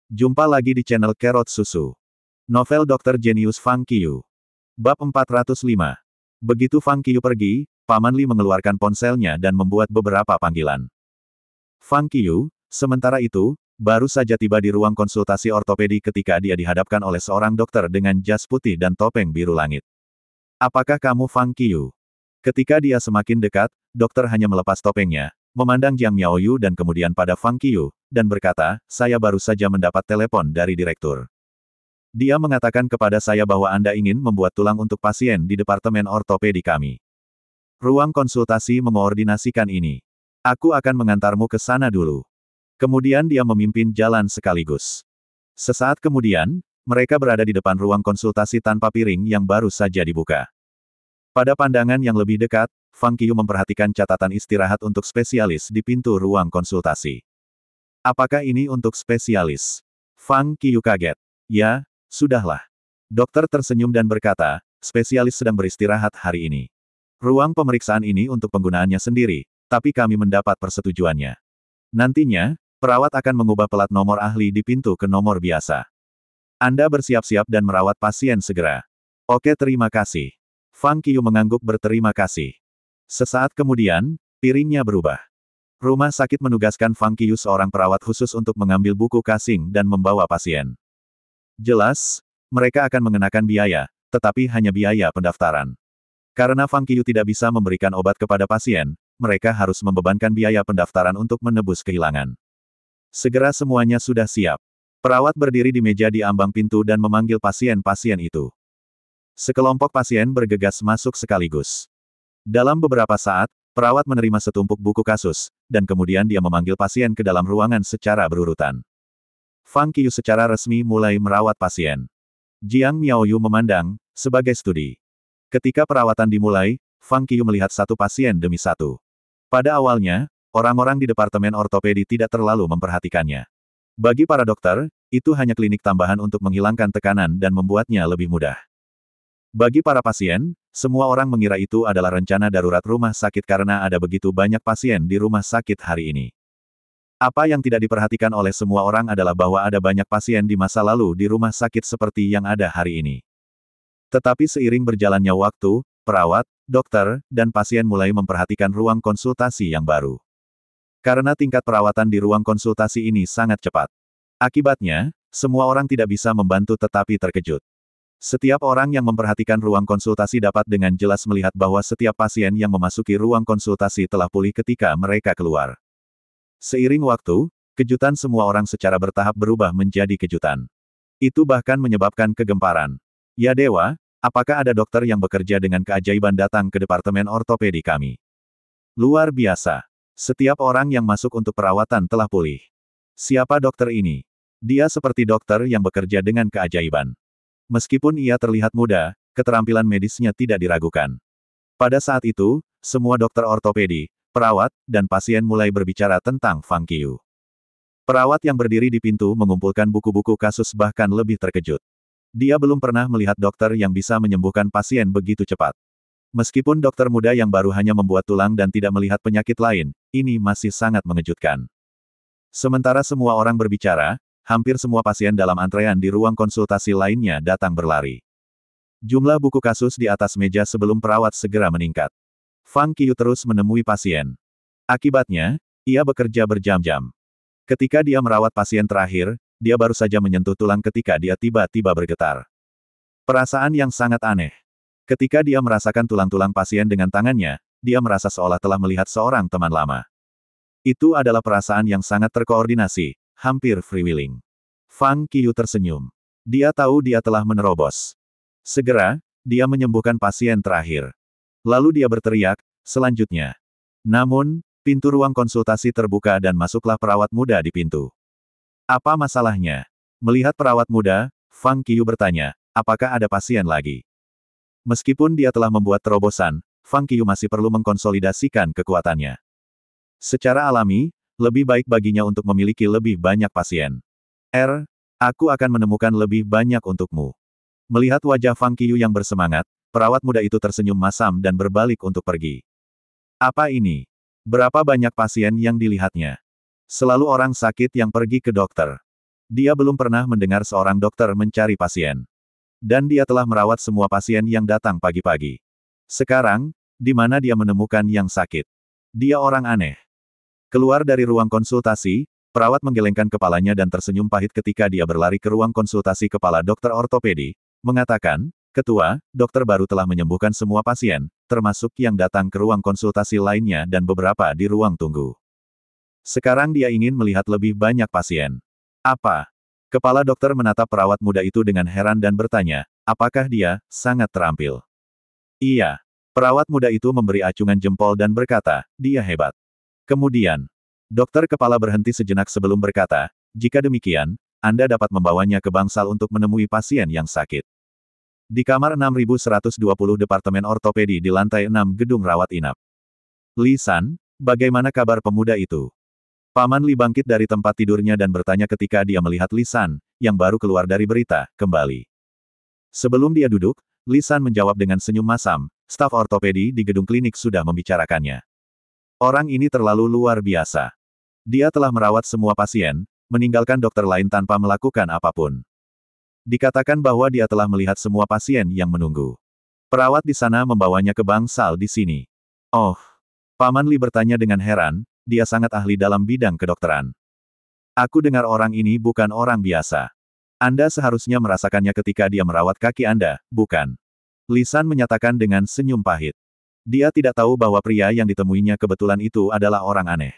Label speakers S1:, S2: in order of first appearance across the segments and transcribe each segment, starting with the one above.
S1: Jumpa lagi di channel Kerot Susu. Novel Dr. Genius Fang Qiu. Bab 405. Begitu Fang Qiu pergi, Paman Li mengeluarkan ponselnya dan membuat beberapa panggilan. Fang Qiu, sementara itu, baru saja tiba di ruang konsultasi ortopedi ketika dia dihadapkan oleh seorang dokter dengan jas putih dan topeng biru langit. Apakah kamu Fang Qiu? Ketika dia semakin dekat, dokter hanya melepas topengnya, memandang Jiang Miaoyu dan kemudian pada Fang Qiu, dan berkata, saya baru saja mendapat telepon dari direktur. Dia mengatakan kepada saya bahwa Anda ingin membuat tulang untuk pasien di departemen ortopedi kami. Ruang konsultasi mengoordinasikan ini. Aku akan mengantarmu ke sana dulu. Kemudian dia memimpin jalan sekaligus. Sesaat kemudian, mereka berada di depan ruang konsultasi tanpa piring yang baru saja dibuka. Pada pandangan yang lebih dekat, Fang Qiu memperhatikan catatan istirahat untuk spesialis di pintu ruang konsultasi. Apakah ini untuk spesialis? Fang Qiu kaget. Ya, sudahlah. Dokter tersenyum dan berkata, spesialis sedang beristirahat hari ini. Ruang pemeriksaan ini untuk penggunaannya sendiri, tapi kami mendapat persetujuannya. Nantinya, perawat akan mengubah pelat nomor ahli di pintu ke nomor biasa. Anda bersiap-siap dan merawat pasien segera. Oke, terima kasih. Fang Qiu mengangguk berterima kasih. Sesaat kemudian, piringnya berubah. Rumah sakit menugaskan Fang Qiu seorang perawat khusus untuk mengambil buku kasing dan membawa pasien. Jelas, mereka akan mengenakan biaya, tetapi hanya biaya pendaftaran. Karena Fang Qiu tidak bisa memberikan obat kepada pasien, mereka harus membebankan biaya pendaftaran untuk menebus kehilangan. Segera semuanya sudah siap. Perawat berdiri di meja di ambang pintu dan memanggil pasien-pasien itu. Sekelompok pasien bergegas masuk sekaligus. Dalam beberapa saat, perawat menerima setumpuk buku kasus, dan kemudian dia memanggil pasien ke dalam ruangan secara berurutan. Fang Qiu secara resmi mulai merawat pasien. Jiang Miaoyu memandang, sebagai studi. Ketika perawatan dimulai, Fang Qiu melihat satu pasien demi satu. Pada awalnya, orang-orang di departemen ortopedi tidak terlalu memperhatikannya. Bagi para dokter, itu hanya klinik tambahan untuk menghilangkan tekanan dan membuatnya lebih mudah. Bagi para pasien, semua orang mengira itu adalah rencana darurat rumah sakit karena ada begitu banyak pasien di rumah sakit hari ini. Apa yang tidak diperhatikan oleh semua orang adalah bahwa ada banyak pasien di masa lalu di rumah sakit seperti yang ada hari ini. Tetapi seiring berjalannya waktu, perawat, dokter, dan pasien mulai memperhatikan ruang konsultasi yang baru. Karena tingkat perawatan di ruang konsultasi ini sangat cepat. Akibatnya, semua orang tidak bisa membantu tetapi terkejut. Setiap orang yang memperhatikan ruang konsultasi dapat dengan jelas melihat bahwa setiap pasien yang memasuki ruang konsultasi telah pulih ketika mereka keluar. Seiring waktu, kejutan semua orang secara bertahap berubah menjadi kejutan. Itu bahkan menyebabkan kegemparan. Ya dewa, apakah ada dokter yang bekerja dengan keajaiban datang ke departemen ortopedi kami? Luar biasa. Setiap orang yang masuk untuk perawatan telah pulih. Siapa dokter ini? Dia seperti dokter yang bekerja dengan keajaiban. Meskipun ia terlihat muda, keterampilan medisnya tidak diragukan. Pada saat itu, semua dokter ortopedi, perawat, dan pasien mulai berbicara tentang Fang Qiu. Perawat yang berdiri di pintu mengumpulkan buku-buku kasus bahkan lebih terkejut. Dia belum pernah melihat dokter yang bisa menyembuhkan pasien begitu cepat. Meskipun dokter muda yang baru hanya membuat tulang dan tidak melihat penyakit lain, ini masih sangat mengejutkan. Sementara semua orang berbicara, hampir semua pasien dalam antrean di ruang konsultasi lainnya datang berlari. Jumlah buku kasus di atas meja sebelum perawat segera meningkat. Fang Qiu terus menemui pasien. Akibatnya, ia bekerja berjam-jam. Ketika dia merawat pasien terakhir, dia baru saja menyentuh tulang ketika dia tiba-tiba bergetar. Perasaan yang sangat aneh. Ketika dia merasakan tulang-tulang pasien dengan tangannya, dia merasa seolah telah melihat seorang teman lama. Itu adalah perasaan yang sangat terkoordinasi, hampir freewheeling. Fang Qiu tersenyum. Dia tahu dia telah menerobos. Segera, dia menyembuhkan pasien terakhir. Lalu dia berteriak, selanjutnya. Namun, pintu ruang konsultasi terbuka dan masuklah perawat muda di pintu. Apa masalahnya? Melihat perawat muda, Fang Qiu bertanya, apakah ada pasien lagi? Meskipun dia telah membuat terobosan, Fang Qiu masih perlu mengkonsolidasikan kekuatannya. Secara alami, lebih baik baginya untuk memiliki lebih banyak pasien. Aku akan menemukan lebih banyak untukmu. Melihat wajah Fang Qiu yang bersemangat, perawat muda itu tersenyum masam dan berbalik untuk pergi. Apa ini? Berapa banyak pasien yang dilihatnya? Selalu orang sakit yang pergi ke dokter. Dia belum pernah mendengar seorang dokter mencari pasien. Dan dia telah merawat semua pasien yang datang pagi-pagi. Sekarang, di mana dia menemukan yang sakit? Dia orang aneh. Keluar dari ruang konsultasi, perawat menggelengkan kepalanya dan tersenyum pahit ketika dia berlari ke ruang konsultasi kepala dokter ortopedi, mengatakan, "Ketua, dokter baru telah menyembuhkan semua pasien, termasuk yang datang ke ruang konsultasi lainnya dan beberapa di ruang tunggu. Sekarang dia ingin melihat lebih banyak pasien." Apa? Kepala dokter menatap perawat muda itu dengan heran dan bertanya, apakah dia sangat terampil? Iya. Perawat muda itu memberi acungan jempol dan berkata, dia hebat. Kemudian, dokter kepala berhenti sejenak sebelum berkata, jika demikian, Anda dapat membawanya ke bangsal untuk menemui pasien yang sakit. Di kamar 6120 Departemen Ortopedi di lantai 6 gedung rawat inap. Li San, bagaimana kabar pemuda itu? Paman Li bangkit dari tempat tidurnya dan bertanya ketika dia melihat Li San, yang baru keluar dari berita, kembali. Sebelum dia duduk, Li San menjawab dengan senyum masam, staf ortopedi di gedung klinik sudah membicarakannya. Orang ini terlalu luar biasa. Dia telah merawat semua pasien, meninggalkan dokter lain tanpa melakukan apapun. Dikatakan bahwa dia telah melihat semua pasien yang menunggu. Perawat di sana membawanya ke bangsal di sini. Oh, Paman Li bertanya dengan heran, dia sangat ahli dalam bidang kedokteran. Aku dengar orang ini bukan orang biasa. Anda seharusnya merasakannya ketika dia merawat kaki Anda, bukan? Li San menyatakan dengan senyum pahit. Dia tidak tahu bahwa pria yang ditemuinya kebetulan itu adalah orang aneh.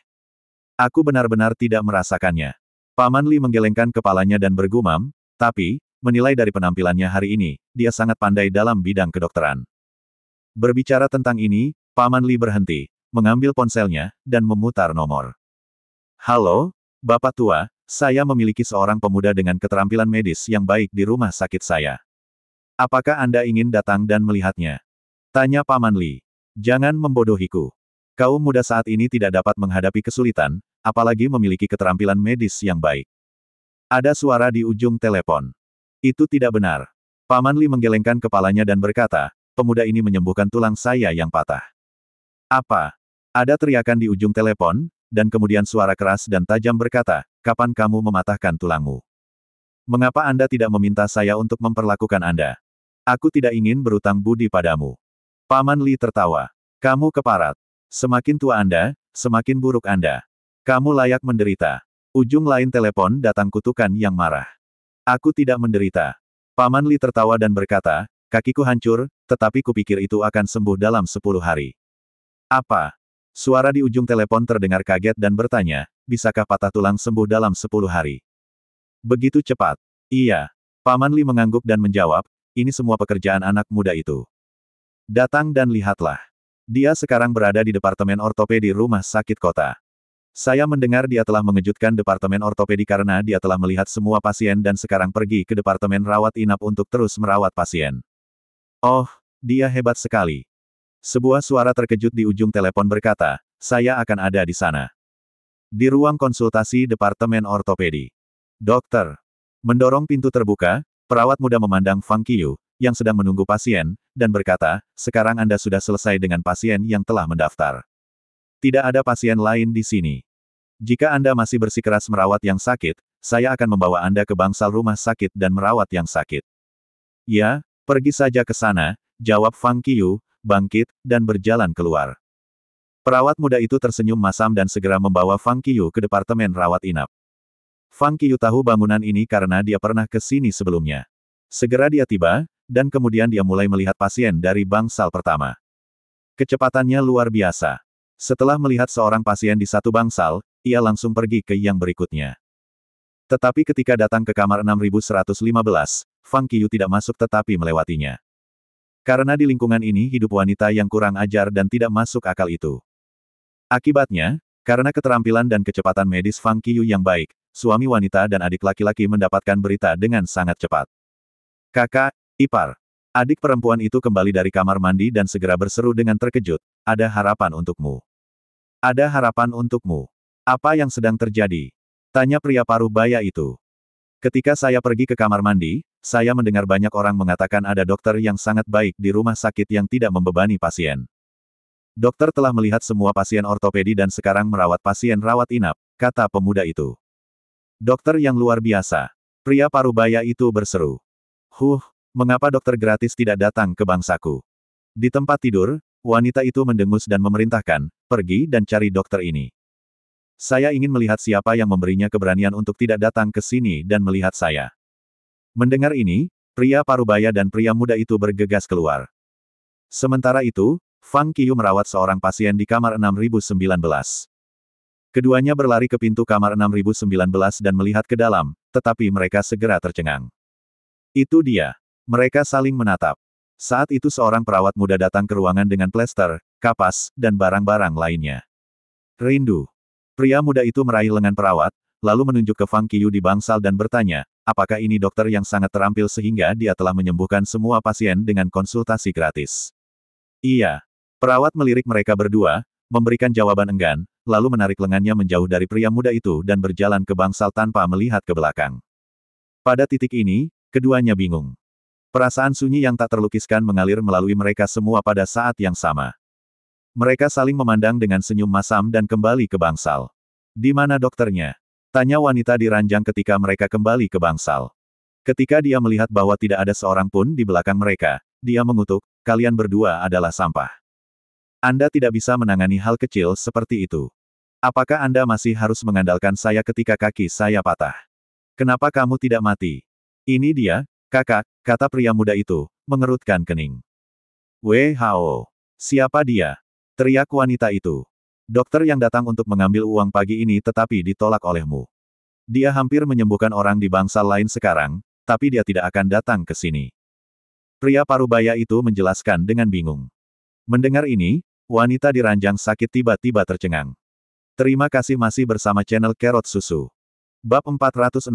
S1: Aku benar-benar tidak merasakannya. Paman Li menggelengkan kepalanya dan bergumam, tapi, menilai dari penampilannya hari ini, dia sangat pandai dalam bidang kedokteran. Berbicara tentang ini, Paman Li berhenti, mengambil ponselnya, dan memutar nomor. Halo, Bapak Tua, saya memiliki seorang pemuda dengan keterampilan medis yang baik di rumah sakit saya. Apakah Anda ingin datang dan melihatnya? Tanya Paman Li. Jangan membodohiku. Kaum muda saat ini tidak dapat menghadapi kesulitan, apalagi memiliki keterampilan medis yang baik. Ada suara di ujung telepon. Itu tidak benar. Paman Li menggelengkan kepalanya dan berkata, pemuda ini menyembuhkan tulang saya yang patah. Apa? Ada teriakan di ujung telepon, dan kemudian suara keras dan tajam berkata, kapan kamu mematahkan tulangmu? Mengapa Anda tidak meminta saya untuk memperlakukan Anda? Aku tidak ingin berutang budi padamu. Paman Li tertawa. Kamu keparat. Semakin tua Anda, semakin buruk Anda. Kamu layak menderita. Ujung lain telepon datang kutukan yang marah. Aku tidak menderita. Paman Li tertawa dan berkata, kakiku hancur, tetapi kupikir itu akan sembuh dalam 10 hari. Apa? Suara di ujung telepon terdengar kaget dan bertanya, bisakah patah tulang sembuh dalam 10 hari? Begitu cepat. Iya. Paman Li mengangguk dan menjawab, ini semua pekerjaan anak muda itu. Datang dan lihatlah. Dia sekarang berada di Departemen Ortopedi Rumah Sakit Kota. Saya mendengar dia telah mengejutkan Departemen Ortopedi karena dia telah melihat semua pasien dan sekarang pergi ke Departemen Rawat Inap untuk terus merawat pasien. Oh, dia hebat sekali. Sebuah suara terkejut di ujung telepon berkata, saya akan ada di sana. Di ruang konsultasi Departemen Ortopedi. Dokter. Mendorong pintu terbuka, perawat muda memandang Fang Qiyu, yang sedang menunggu pasien, dan berkata, sekarang Anda sudah selesai dengan pasien yang telah mendaftar. Tidak ada pasien lain di sini. Jika Anda masih bersikeras merawat yang sakit, saya akan membawa Anda ke bangsal rumah sakit dan merawat yang sakit. Ya, pergi saja ke sana, jawab Fang Qiyu, bangkit, dan berjalan keluar. Perawat muda itu tersenyum masam dan segera membawa Fang Qiyu ke Departemen Rawat Inap. Fang Qiyu tahu bangunan ini karena dia pernah ke sini sebelumnya. Segera dia tiba, dan kemudian dia mulai melihat pasien dari bangsal pertama. Kecepatannya luar biasa. Setelah melihat seorang pasien di satu bangsal, ia langsung pergi ke yang berikutnya. Tetapi ketika datang ke kamar 6115, Fang Qiyu tidak masuk tetapi melewatinya. Karena di lingkungan ini hidup wanita yang kurang ajar dan tidak masuk akal itu. Akibatnya, karena keterampilan dan kecepatan medis Fang Qiyu yang baik, suami wanita dan adik laki-laki mendapatkan berita dengan sangat cepat. Kakak, ipar. Adik perempuan itu kembali dari kamar mandi dan segera berseru dengan terkejut, ada harapan untukmu. Ada harapan untukmu. Apa yang sedang terjadi? Tanya pria paruh baya itu. Ketika saya pergi ke kamar mandi, saya mendengar banyak orang mengatakan ada dokter yang sangat baik di rumah sakit yang tidak membebani pasien. Dokter telah melihat semua pasien ortopedi dan sekarang merawat pasien rawat inap, kata pemuda itu. Dokter yang luar biasa. Pria parubaya itu berseru. Mengapa dokter gratis tidak datang ke bangsaku? Di tempat tidur, wanita itu mendengus dan memerintahkan, pergi dan cari dokter ini. Saya ingin melihat siapa yang memberinya keberanian untuk tidak datang ke sini dan melihat saya. Mendengar ini, pria parubaya dan pria muda itu bergegas keluar. Sementara itu, Fang Qiyu merawat seorang pasien di kamar 6019. Keduanya berlari ke pintu kamar 6019 dan melihat ke dalam, tetapi mereka segera tercengang. Itu dia. Mereka saling menatap. Saat itu seorang perawat muda datang ke ruangan dengan plester, kapas, dan barang-barang lainnya. Rindu. Pria muda itu meraih lengan perawat, lalu menunjuk ke Fang Qiyu di bangsal dan bertanya, apakah ini dokter yang sangat terampil sehingga dia telah menyembuhkan semua pasien dengan konsultasi gratis? Iya. Perawat melirik mereka berdua, memberikan jawaban enggan, lalu menarik lengannya menjauh dari pria muda itu dan berjalan ke bangsal tanpa melihat ke belakang. Pada titik ini, keduanya bingung. Perasaan sunyi yang tak terlukiskan mengalir melalui mereka semua pada saat yang sama. Mereka saling memandang dengan senyum masam dan kembali ke bangsal. Di mana dokternya? Tanya wanita di ranjang ketika mereka kembali ke bangsal. Ketika dia melihat bahwa tidak ada seorang pun di belakang mereka, dia mengutuk, kalian berdua adalah sampah. Anda tidak bisa menangani hal kecil seperti itu. Apakah Anda masih harus mengandalkan saya ketika kaki saya patah? Kenapa kamu tidak mati? Ini dia, kakak, kata pria muda itu, mengerutkan kening. Wei Hao. Siapa dia? Teriak wanita itu. Dokter yang datang untuk mengambil uang pagi ini tetapi ditolak olehmu. Dia hampir menyembuhkan orang di bangsal lain sekarang, tapi dia tidak akan datang ke sini. Pria parubaya itu menjelaskan dengan bingung. Mendengar ini, wanita di ranjang sakit tiba-tiba tercengang. Terima kasih masih bersama channel Carrot Susu. Bab 406.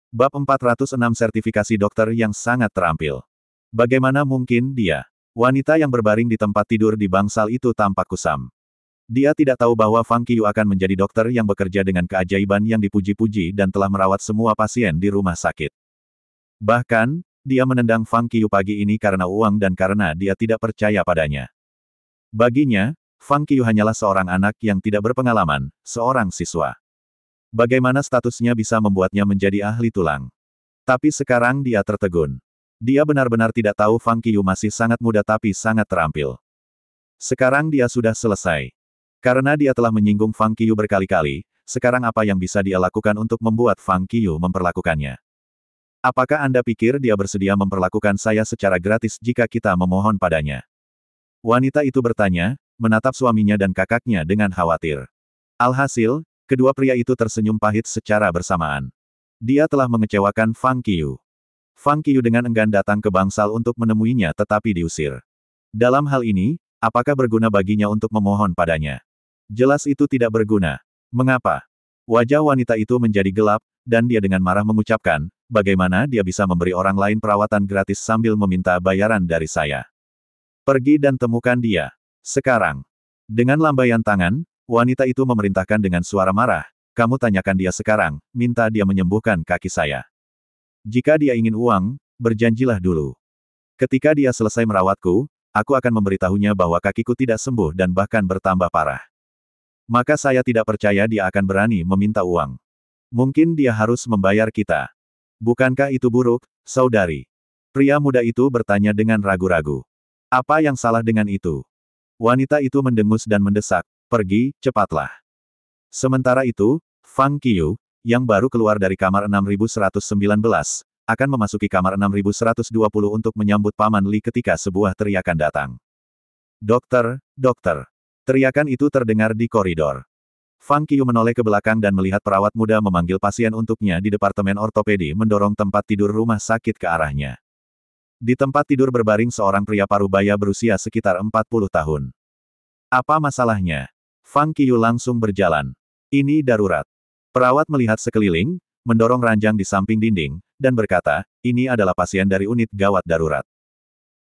S1: Bab 406 sertifikasi dokter yang sangat terampil. Bagaimana mungkin dia? Wanita yang berbaring di tempat tidur di bangsal itu tampak kusam. Dia tidak tahu bahwa Fang Qiyu akan menjadi dokter yang bekerja dengan keajaiban yang dipuji-puji dan telah merawat semua pasien di rumah sakit. Bahkan, dia menendang Fang Qiyu pagi ini karena uang dan karena dia tidak percaya padanya. Baginya, Fang Qiyu hanyalah seorang anak yang tidak berpengalaman, seorang siswa. Bagaimana statusnya bisa membuatnya menjadi ahli tulang? Tapi sekarang dia tertegun. Dia benar-benar tidak tahu Fang Qiyu masih sangat muda tapi sangat terampil. Sekarang dia sudah selesai. Karena dia telah menyinggung Fang Qiyu berkali-kali, sekarang apa yang bisa dia lakukan untuk membuat Fang Qiyu memperlakukannya? Apakah Anda pikir dia bersedia memperlakukan saya secara gratis jika kita memohon padanya? Wanita itu bertanya, menatap suaminya dan kakaknya dengan khawatir. Alhasil, kedua pria itu tersenyum pahit secara bersamaan. Dia telah mengecewakan Fang Qiyu. Fang Qiyu dengan enggan datang ke bangsal untuk menemuinya tetapi diusir. Dalam hal ini, apakah berguna baginya untuk memohon padanya? Jelas itu tidak berguna. Mengapa? Wajah wanita itu menjadi gelap, dan dia dengan marah mengucapkan, bagaimana dia bisa memberi orang lain perawatan gratis sambil meminta bayaran dari saya? Pergi dan temukan dia. Sekarang. Dengan lambaian tangan, wanita itu memerintahkan dengan suara marah, kamu tanyakan dia sekarang, minta dia menyembuhkan kaki saya. Jika dia ingin uang, berjanjilah dulu. Ketika dia selesai merawatku, aku akan memberitahunya bahwa kakiku tidak sembuh dan bahkan bertambah parah. Maka saya tidak percaya dia akan berani meminta uang. Mungkin dia harus membayar kita. Bukankah itu buruk, saudari? Pria muda itu bertanya dengan ragu-ragu. Apa yang salah dengan itu? Wanita itu mendengus dan mendesak, pergi, cepatlah. Sementara itu, Fang Qiyu, yang baru keluar dari kamar 6119, akan memasuki kamar 6120 untuk menyambut Paman Li ketika sebuah teriakan datang. Dokter, dokter. Teriakan itu terdengar di koridor. Fang Qiyu menoleh ke belakang dan melihat perawat muda memanggil pasien untuknya di departemen ortopedi mendorong tempat tidur rumah sakit ke arahnya. Di tempat tidur berbaring seorang pria parubaya berusia sekitar 40 tahun. Apa masalahnya? Fang Qiyu langsung berjalan. Ini darurat. Perawat melihat sekeliling, mendorong ranjang di samping dinding, dan berkata, ini adalah pasien dari unit gawat darurat.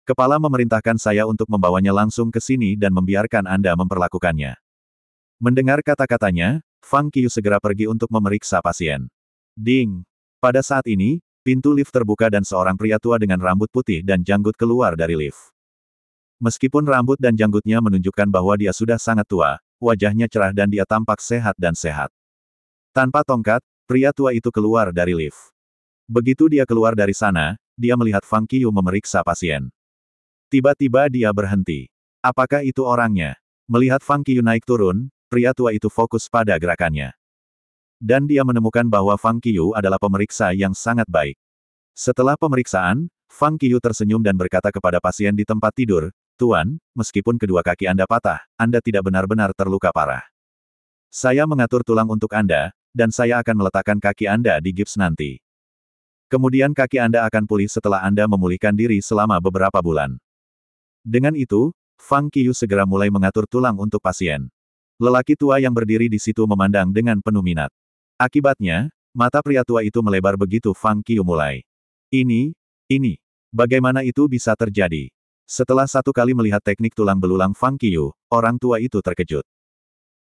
S1: Kepala memerintahkan saya untuk membawanya langsung ke sini dan membiarkan Anda memperlakukannya. Mendengar kata-katanya, Fang Qiyu segera pergi untuk memeriksa pasien. Ding! Pada saat ini, pintu lift terbuka dan seorang pria tua dengan rambut putih dan janggut keluar dari lift. Meskipun rambut dan janggutnya menunjukkan bahwa dia sudah sangat tua, wajahnya cerah dan dia tampak sehat dan sehat. Tanpa tongkat, pria tua itu keluar dari lift. Begitu dia keluar dari sana, dia melihat Fang Qiyu memeriksa pasien. Tiba-tiba dia berhenti. Apakah itu orangnya? Melihat Fang Qiyu naik turun, pria tua itu fokus pada gerakannya. Dan dia menemukan bahwa Fang Qiyu adalah pemeriksa yang sangat baik. Setelah pemeriksaan, Fang Qiyu tersenyum dan berkata kepada pasien di tempat tidur, "Tuan, meskipun kedua kaki Anda patah, Anda tidak benar-benar terluka parah. Saya mengatur tulang untuk Anda, dan saya akan meletakkan kaki Anda di gips nanti. Kemudian kaki Anda akan pulih setelah Anda memulihkan diri selama beberapa bulan." Dengan itu, Fang Qiyu segera mulai mengatur tulang untuk pasien. Lelaki tua yang berdiri di situ memandang dengan penuh minat. Akibatnya, mata pria tua itu melebar begitu Fang Qiyu mulai. Ini, bagaimana itu bisa terjadi? Setelah satu kali melihat teknik tulang belulang Fang Qiyu, orang tua itu terkejut.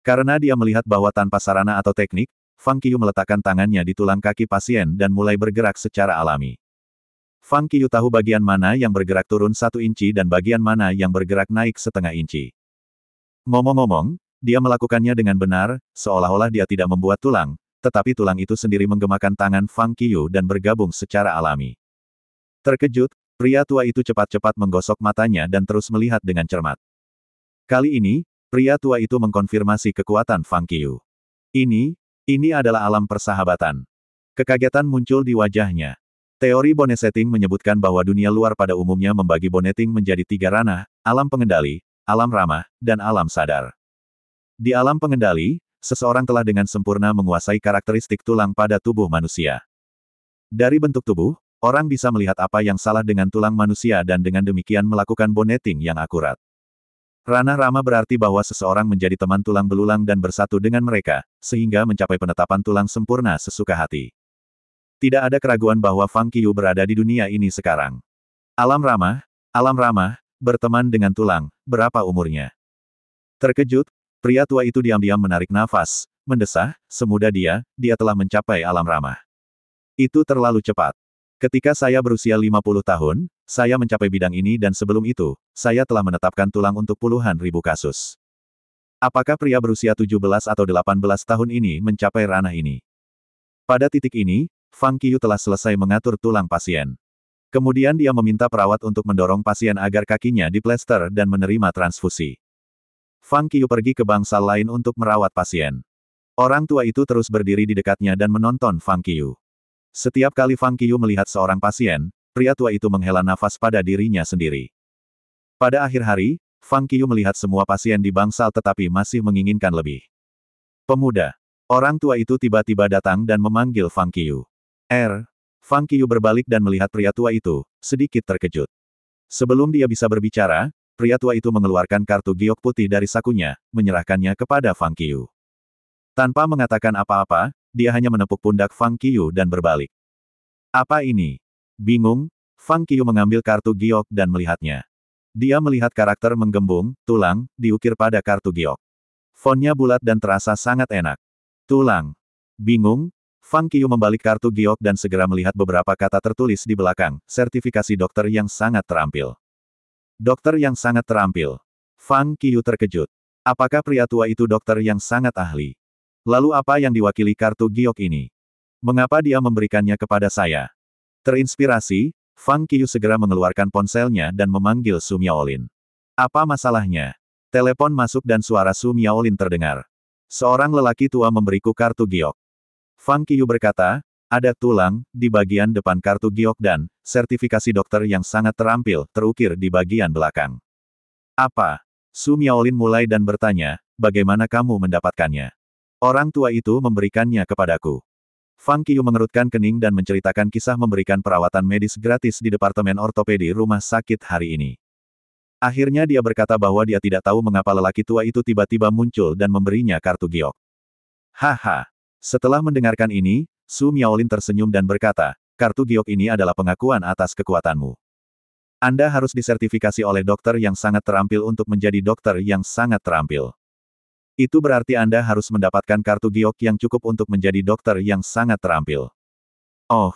S1: Karena dia melihat bahwa tanpa sarana atau teknik, Fang Qiyu meletakkan tangannya di tulang kaki pasien dan mulai bergerak secara alami. Fang Qiyu tahu bagian mana yang bergerak turun 1 inci dan bagian mana yang bergerak naik setengah inci. Ngomong-ngomong, dia melakukannya dengan benar, seolah-olah dia tidak membuat tulang, tetapi tulang itu sendiri menggemakan tangan Fang Qiyu dan bergabung secara alami. Terkejut, pria tua itu cepat-cepat menggosok matanya dan terus melihat dengan cermat. Kali ini, pria tua itu mengkonfirmasi kekuatan Fang Qiyu. Ini adalah alam persahabatan. Kekagetan muncul di wajahnya. Teori bonesetting menyebutkan bahwa dunia luar pada umumnya membagi boneting menjadi 3 ranah, alam pengendali, alam ramah, dan alam sadar. Di alam pengendali, seseorang telah dengan sempurna menguasai karakteristik tulang pada tubuh manusia. Dari bentuk tubuh, orang bisa melihat apa yang salah dengan tulang manusia dan dengan demikian melakukan boneting yang akurat. Ranah ramah berarti bahwa seseorang menjadi teman tulang belulang dan bersatu dengan mereka, sehingga mencapai penetapan tulang sempurna sesuka hati. Tidak ada keraguan bahwa Fang Qiyu berada di dunia ini sekarang. Alam ramah, berteman dengan tulang, berapa umurnya? Terkejut, pria tua itu diam-diam menarik nafas, mendesah, semudah dia telah mencapai alam ramah. Itu terlalu cepat. Ketika saya berusia 50 tahun, saya mencapai bidang ini dan sebelum itu, saya telah menetapkan tulang untuk puluhan ribu kasus. Apakah pria berusia 17 atau 18 tahun ini mencapai ranah ini? Pada titik ini, Fang Qiyu telah selesai mengatur tulang pasien. Kemudian dia meminta perawat untuk mendorong pasien agar kakinya diplester dan menerima transfusi. Fang Qiyu pergi ke bangsal lain untuk merawat pasien. Orang tua itu terus berdiri di dekatnya dan menonton Fang Qiyu. Setiap kali Fang Qiyu melihat seorang pasien, pria tua itu menghela nafas pada dirinya sendiri. Pada akhir hari, Fang Qiyu melihat semua pasien di bangsal tetapi masih menginginkan lebih. Pemuda. Orang tua itu tiba-tiba datang dan memanggil Fang Qiyu. Fang Qiyu berbalik dan melihat pria tua itu, sedikit terkejut. Sebelum dia bisa berbicara, pria tua itu mengeluarkan kartu giok putih dari sakunya, menyerahkannya kepada Fang Qiyu. Tanpa mengatakan apa-apa, dia hanya menepuk pundak Fang Qiyu dan berbalik. Apa ini? Bingung, Fang Qiyu mengambil kartu giok dan melihatnya. Dia melihat karakter menggembung, tulang, diukir pada kartu giok. Fontnya bulat dan terasa sangat enak. Tulang. Bingung, Fang Qiyu membalik kartu giok dan segera melihat beberapa kata tertulis di belakang, sertifikasi dokter yang sangat terampil. Dokter yang sangat terampil. Fang Qiyu terkejut. Apakah pria tua itu dokter yang sangat ahli? Lalu apa yang diwakili kartu giok ini? Mengapa dia memberikannya kepada saya? Terinspirasi, Fang Qiyu segera mengeluarkan ponselnya dan memanggil Su Miaolin. Apa masalahnya? Telepon masuk dan suara Su Miaolin terdengar. Seorang lelaki tua memberiku kartu giok. Fang Qiyu berkata, ada tulang di bagian depan kartu giok dan sertifikasi dokter yang sangat terampil terukir di bagian belakang. Apa? Su Miaolin mulai dan bertanya, bagaimana kamu mendapatkannya? Orang tua itu memberikannya kepadaku. Fang Qiyu mengerutkan kening dan menceritakan kisah memberikan perawatan medis gratis di Departemen Ortopedi rumah sakit hari ini. Akhirnya dia berkata bahwa dia tidak tahu mengapa lelaki tua itu tiba-tiba muncul dan memberinya kartu giok. Haha. Setelah mendengarkan ini, Su Miaolin tersenyum dan berkata, kartu giok ini adalah pengakuan atas kekuatanmu. Anda harus disertifikasi oleh dokter yang sangat terampil untuk menjadi dokter yang sangat terampil. Itu berarti Anda harus mendapatkan kartu giok yang cukup untuk menjadi dokter yang sangat terampil. Oh,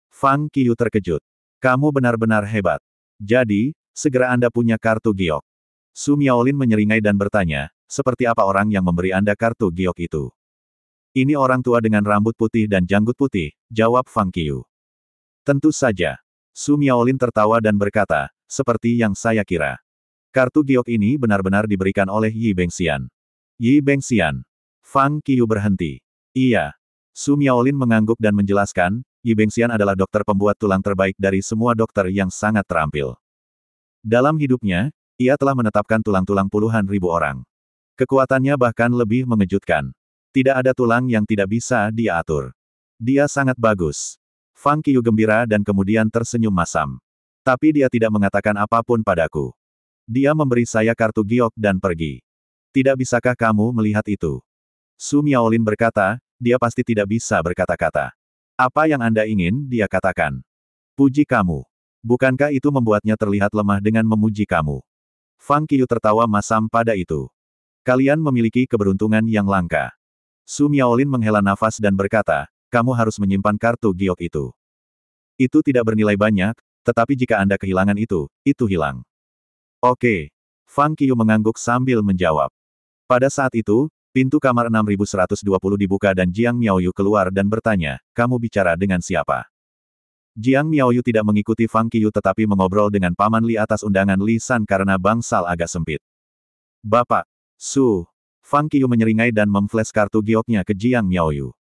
S1: Fang Qiyu terkejut. Kamu benar-benar hebat. Jadi, segera Anda punya kartu giok. Su Miaolin menyeringai dan bertanya, seperti apa orang yang memberi Anda kartu giok itu? Ini orang tua dengan rambut putih dan janggut putih, jawab Fang Qiu. Tentu saja. Su Miaolin tertawa dan berkata, seperti yang saya kira. Kartu giok ini benar-benar diberikan oleh Yi Bengxian. Yi Bengxian. Fang Qiu berhenti. Iya. Su Miaolin mengangguk dan menjelaskan, Yi Bengxian adalah dokter pembuat tulang terbaik dari semua dokter yang sangat terampil. Dalam hidupnya, ia telah menetapkan tulang-tulang puluhan ribu orang. Kekuatannya bahkan lebih mengejutkan. Tidak ada tulang yang tidak bisa dia atur. Dia sangat bagus. Fang Qiu gembira dan kemudian tersenyum masam. Tapi dia tidak mengatakan apapun padaku. Dia memberi saya kartu giok dan pergi. Tidak bisakah kamu melihat itu? Su Miaolin berkata, dia pasti tidak bisa berkata-kata. Apa yang Anda ingin dia katakan? Puji kamu. Bukankah itu membuatnya terlihat lemah dengan memuji kamu? Fang Qiu tertawa masam pada itu. Kalian memiliki keberuntungan yang langka. Su Miaolin menghela nafas dan berkata, kamu harus menyimpan kartu giok itu. Itu tidak bernilai banyak, tetapi jika Anda kehilangan itu hilang. Oke. Fang Qiu mengangguk sambil menjawab. Pada saat itu, pintu kamar 6120 dibuka dan Jiang Miaoyu keluar dan bertanya, kamu bicara dengan siapa? Jiang Miaoyu tidak mengikuti Fang Qiu tetapi mengobrol dengan Paman Li atas undangan Li San karena bangsal agak sempit. Bapak, Su. Fang Qiu menyeringai dan memflash kartu gioknya ke Jiang Miaoyu.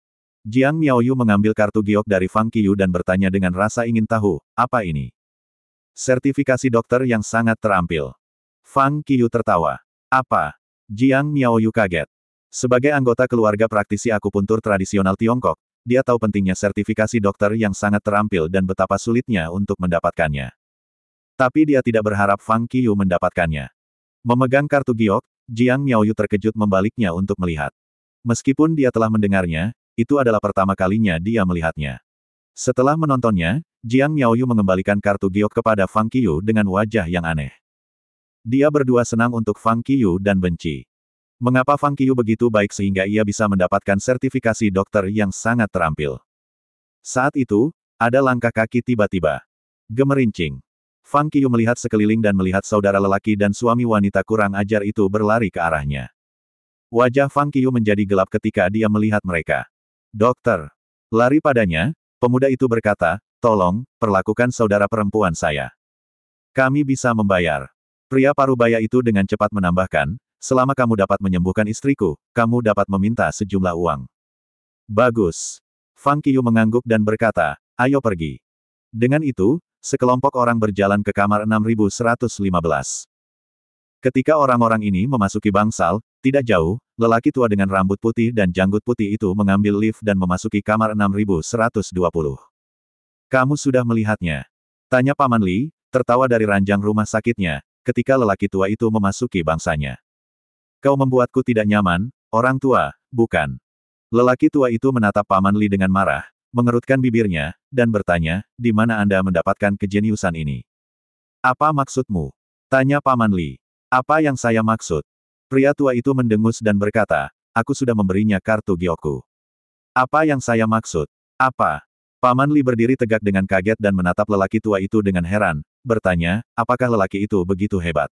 S1: Jiang Miaoyu mengambil kartu giok dari Fang Qiu dan bertanya dengan rasa ingin tahu, apa ini? Sertifikasi dokter yang sangat terampil. Fang Qiu tertawa. Apa? Jiang Miaoyu kaget. Sebagai anggota keluarga praktisi akupuntur tradisional Tiongkok, dia tahu pentingnya sertifikasi dokter yang sangat terampil dan betapa sulitnya untuk mendapatkannya. Tapi dia tidak berharap Fang Qiu mendapatkannya. Memegang kartu giok, Jiang Miaoyu terkejut membaliknya untuk melihat. Meskipun dia telah mendengarnya, itu adalah pertama kalinya dia melihatnya. Setelah menontonnya, Jiang Miaoyu mengembalikan kartu giok kepada Fang Qiu dengan wajah yang aneh. Dia berdua senang untuk Fang Qiu dan benci. Mengapa Fang Qiu begitu baik sehingga ia bisa mendapatkan sertifikasi dokter yang sangat terampil? Saat itu, ada langkah kaki tiba-tiba. Gemerincing. Fang Qiu melihat sekeliling dan melihat saudara lelaki dan suami wanita kurang ajar itu berlari ke arahnya. Wajah Fang Qiu menjadi gelap ketika dia melihat mereka. Dokter. Lari padanya, pemuda itu berkata, tolong, perlakukan saudara perempuan saya. Kami bisa membayar. Pria parubaya itu dengan cepat menambahkan, selama kamu dapat menyembuhkan istriku, kamu dapat meminta sejumlah uang. Bagus. Fang Qiu mengangguk dan berkata, ayo pergi. Dengan itu, sekelompok orang berjalan ke kamar 6115. Ketika orang-orang ini memasuki bangsal, tidak jauh, lelaki tua dengan rambut putih dan janggut putih itu mengambil lift dan memasuki kamar 6120. Kamu sudah melihatnya? Tanya Paman Li, tertawa dari ranjang rumah sakitnya, ketika lelaki tua itu memasuki bangsanya. Kau membuatku tidak nyaman, orang tua, bukan? Lelaki tua itu menatap Paman Li dengan marah, mengerutkan bibirnya, dan bertanya, di mana Anda mendapatkan kejeniusan ini? Apa maksudmu? Tanya Paman Li. Apa yang saya maksud? Pria tua itu mendengus dan berkata, aku sudah memberinya kartu giokku. Apa yang saya maksud? Apa? Paman Li berdiri tegak dengan kaget dan menatap lelaki tua itu dengan heran, bertanya, apakah lelaki itu begitu hebat?